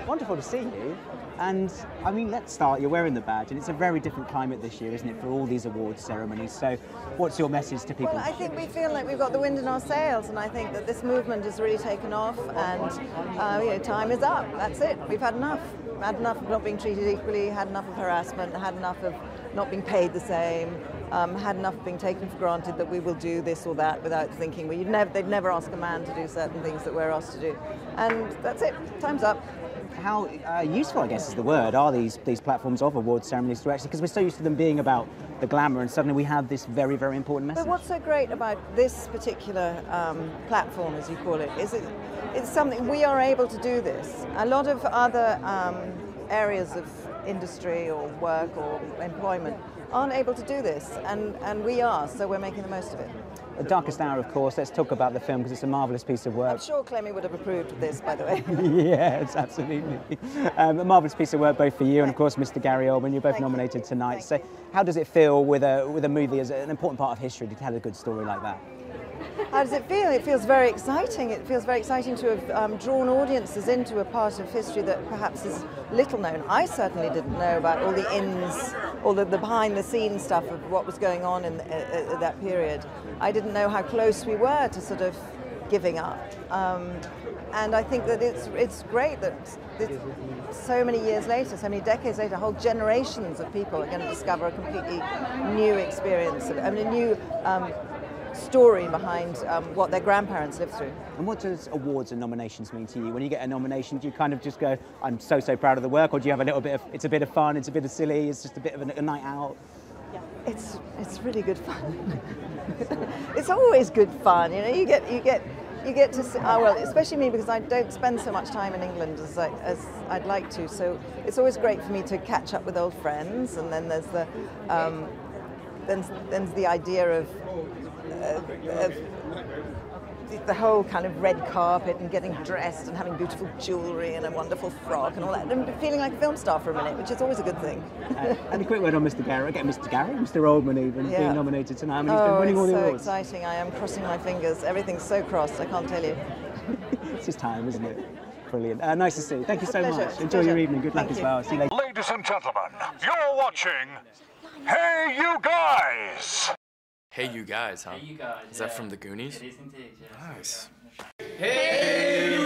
Wonderful to see you. And I mean, let's start. You're wearing the badge, and it's a very different climate this year, isn't it, for all these awards ceremonies? So, what's your message to people? Well, I think we feel like we've got the wind in our sails, and I think that this movement has really taken off, and time is up. That's it. We've had enough. Had enough of not being treated equally. Had enough of harassment. Had enough of not being paid the same. Had enough of being taken for granted that we will do this or that without thinking. They'd never ask a man to do certain things that we're asked to do, and that's it. Time's up. How useful, I guess, is the word, are these platforms of award ceremonies to actually, because we're so used to them being about the glamour, and suddenly we have this very, very important message. But what's so great about this particular platform, as you call it, is it's something we are able to do this. A lot of other areas of industry or work or employment aren't able to do this, and we are, so we're making the most of it. The Darkest Hour, of course. Let's talk about the film, because it's a marvellous piece of work. I'm sure Clemmy would have approved of this, by the way. Yes, absolutely. A marvellous piece of work both for you and, of course, Mr. Gary Oldman. You're both nominated tonight. So how does it feel with a movie as an important part of history to tell a good story like that? How does it feel? It feels very exciting. It feels very exciting to have drawn audiences into a part of history that perhaps is little known. I certainly didn't know about all the ins, all the behind-the-scenes stuff of what was going on in that period. I didn't know how close we were to sort of giving up. And I think that it's great that so many years later, so many decades later, whole generations of people are going to discover a completely new experience, a new story behind what their grandparents lived through. And what does awards and nominations mean to you? When you get a nomination, do you kind of just go, I'm so proud of the work, or do you have a little bit of, it's a bit of fun, it's a bit of silly, it's just a bit of a night out? Yeah. It's really good fun. It's always good fun, you know. You get to see, well, especially me, because I don't spend so much time in England as I'd like to. So it's always great for me to catch up with old friends, and then there's the idea of the whole kind of red carpet and getting dressed and having beautiful jewellery and a wonderful frock and all that, and feeling like a film star for a minute, which is always a good thing. And a quick word on Mr. Gary. Again, Mr. Oldman even being nominated tonight. I mean, he's been winning all the awards. It's so exciting. I am crossing my fingers. Everything's so crossed, I can't tell you. It's his time, isn't it? Brilliant. Nice to see you. Thank you so Pleasure. much. Enjoy your evening. Good luck as well. See you later. Ladies and gentlemen, you're watching Hey You Guys! Hey You Guys, huh? Hey You Guys. Is that from the Goonies? It is indeed, yeah. Nice. Hey